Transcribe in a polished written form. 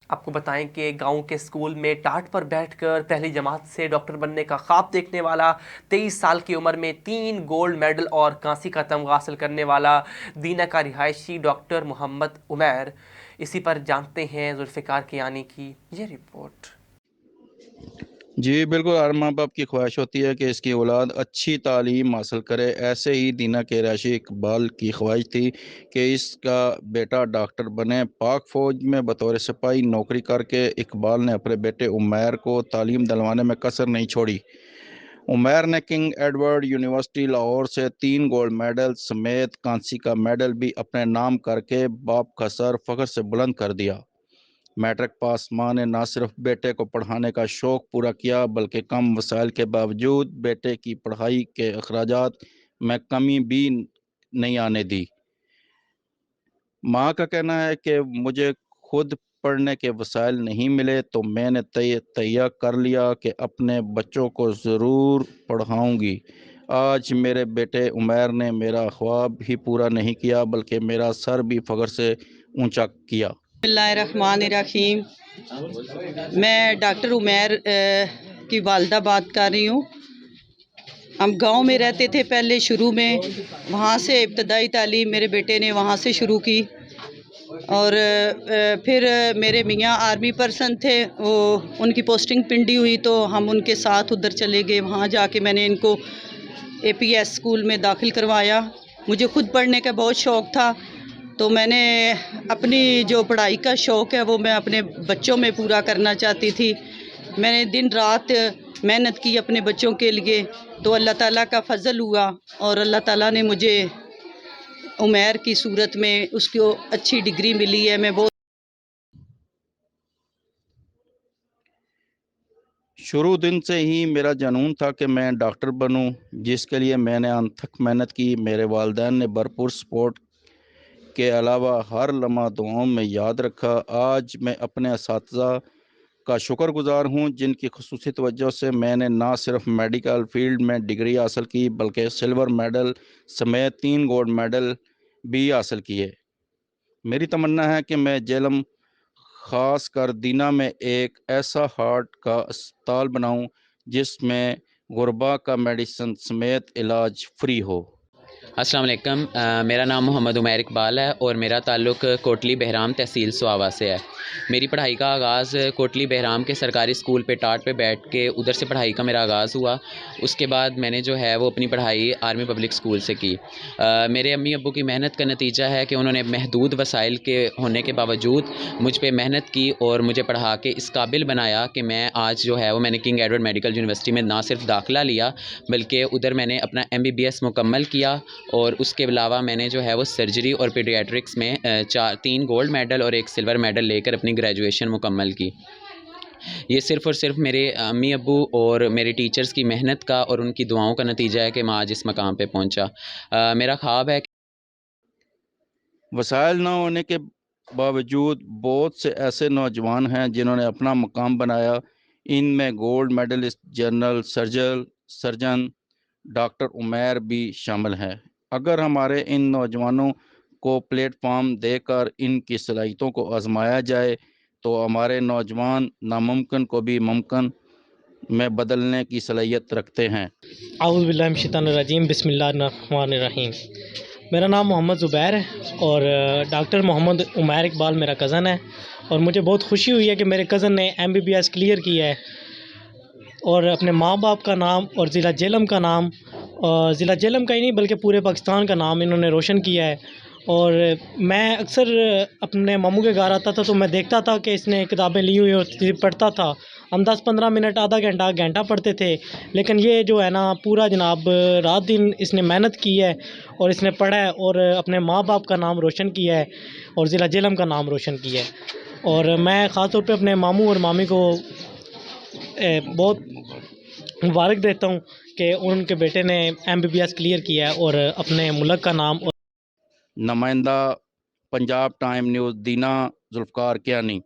آپ کو بتائیں کہ گاؤں کے اسکول میں ٹاٹ پر بیٹھ کر پہلی جماعت سے ڈاکٹر بننے کا خواب دیکھنے والا 23 سال کی عمر میں 3 گولڈ میڈل اور کانسی کا تمغہ حاصل کرنے والا دینہ کا رہائشی ڈاکٹر محمد عمیر، اسی پر جانتے ہیں ذوالفقار کیانی کی یہ رپورٹ۔ جی بالکل، ہر ماں باپ کی خواہش ہوتی ہے کہ اس کی اولاد اچھی تعلیم حاصل کرے۔ ایسے ہی دینہ کے رہائشی اقبال کی خواہش تھی کہ اس کا بیٹا ڈاکٹر بنے۔ پاک فوج میں بطور سپاہی نوکری کر کے اقبال نے اپنے بیٹے عمیر کو تعلیم دلوانے میں کسر نہیں چھوڑی۔ عمیر نے کنگ ایڈورڈ یونیورسٹی لاہور سے 3 گولڈ میڈل سمیت کانسی کا میڈل بھی اپنے نام کر کے باپ کا سر فخر سے بلند کر دیا۔ میٹرک پاس ماں نے نہ صرف بیٹے کو پڑھانے کا شوق پورا کیا بلکہ کم وسائل کے باوجود بیٹے کی پڑھائی کے اخراجات میں کمی بھی نہیں آنے دی۔ ماں کا کہنا ہے کہ مجھے خود پڑھنے کے وسائل نہیں ملے تو میں نے تیہ کر لیا کہ اپنے بچوں کو ضرور پڑھاؤں گی۔ آج میرے بیٹے عمیر نے میرا خواب ہی پورا نہیں کیا بلکہ میرا سر بھی فخر سے اونچا کیا۔ بسم اللہ الرحمن الرحیم۔ میں ڈاکٹر عمیر کی والدہ بات کر رہی ہوں۔ ہم گاؤں میں رہتے تھے پہلے شروع میں، وہاں سے ابتدائی تعلیم میرے بیٹے نے وہاں سے شروع کی، اور پھر میرے میاں آرمی پرسن تھے، وہ ان کی پوسٹنگ پنڈی ہوئی تو ہم ان کے ساتھ ادھر چلے گئے۔ وہاں جا کے میں نے ان کو اے پی ایس اسکول میں داخل کروایا۔ مجھے خود پڑھنے کا بہت شوق تھا تو میں نے اپنی جو پڑھائی کا شوق ہے وہ میں اپنے بچوں میں پورا کرنا چاہتی تھی۔ میں نے دن رات محنت کی اپنے بچوں کے لیے، تو اللہ تعالیٰ کا فضل ہوا اور اللہ تعالیٰ نے مجھے عمیر کی صورت میں اس کو اچھی ڈگری ملی ہے۔ میں بہت شروع دن سے ہی میرا جنون تھا کہ میں ڈاکٹر بنوں، جس کے لیے میں نے انتھک محنت کی۔ میرے والدین نے بھرپور سپورٹ کے علاوہ ہر لمحہ دعاؤں میں یاد رکھا۔ آج میں اپنے اساتذہ کا شکر گزار ہوں جن کی خصوصی توجہ سے میں نے نہ صرف میڈیکل فیلڈ میں ڈگری حاصل کی بلکہ سلور میڈل سمیت 3 گولڈ میڈل بھی حاصل کیے۔ میری تمنا ہے کہ میں جہلم خاص کر دینہ میں ایک ایسا ہارٹ کا اسپتال بناؤں جس میں غربا کا میڈیسن سمیت علاج فری ہو۔ السلام علیکم، میرا نام محمد عمیر اقبال ہے اور میرا تعلق کوٹلی بہرام تحصیل سواوا سے ہے۔ میری پڑھائی کا آغاز کوٹلی بہرام کے سرکاری اسکول پہ ٹاٹ پہ بیٹھ کے ادھر سے پڑھائی کا میرا آغاز ہوا۔ اس کے بعد میں نے جو ہے وہ اپنی پڑھائی آرمی پبلک اسکول سے کی۔ میرے امی ابو کی محنت کا نتیجہ ہے کہ انہوں نے محدود وسائل کے ہونے کے باوجود مجھ پہ محنت کی اور مجھے پڑھا کے اس قابل بنایا کہ میں آج جو ہے وہ میں نے کنگ ایڈورڈ میڈیکل یونیورسٹی میں نہ صرف داخلہ لیا بلکہ ادھر میں نے اپنا MBBS مکمل کیا، اور اس کے علاوہ میں نے جو ہے وہ سرجری اور پیڈیاٹرکس میں 3 گولڈ میڈل اور 1 سلور میڈل لے کر اپنی گریجویشن مکمل کی۔ یہ صرف اور صرف میرے امی ابو اور میرے ٹیچرز کی محنت کا اور ان کی دعاؤں کا نتیجہ ہے کہ میں آج اس مقام پہ پہنچا۔ میرا خواب ہے کہ وسائل نہ ہونے کے باوجود بہت سے ایسے نوجوان ہیں جنہوں نے اپنا مقام بنایا۔ ان میں gold medalist general surgeon doctor Umair بھی شامل ہیں۔ اگر ہمارے ان نوجوانوں کو پلیٹ فارم دے کر ان کی صلاحیتوں کو آزمایا جائے تو ہمارے نوجوان ناممکن کو بھی ممکن میں بدلنے کی صلاحیت رکھتے ہیں۔ اعوذ باللہ من الشیطان الرجیم، بسم اللہ الرحمن الرحیم۔ میرا نام محمد زبیر ہے اور ڈاکٹر محمد عمیر اقبال میرا کزن ہے، اور مجھے بہت خوشی ہوئی ہے کہ میرے کزن نے MBBS کلیئر کیا ہے اور اپنے ماں باپ کا نام اور ضلع جہلم کا نام، اور ضلع جہلم کا ہی نہیں بلکہ پورے پاکستان کا نام انہوں نے روشن کیا ہے۔ اور میں اکثر اپنے ماموں کے گھر آتا تھا تو میں دیکھتا تھا کہ اس نے کتابیں لی ہوئی ہوتی، پڑھتا تھا۔ ہم 10-15 منٹ، آدھا گھنٹہ پڑھتے تھے، لیکن یہ جو ہے نا پورا جناب رات دن اس نے محنت کی ہے اور اس نے پڑھا ہے اور اپنے ماں باپ کا نام روشن کیا ہے اور ضلع جہلم کا نام روشن کیا ہے۔ اور میں خاص طور پہ اپنے ماموں اور مامی کو بہت مبارک دیتا ہوں کہ ان کے بیٹے نے MBBS کلیئر کیا ہے اور اپنے ملک کا نام۔ نمائندہ پنجاب ٹائم نیوز دینہ ذوالفقار کیانی۔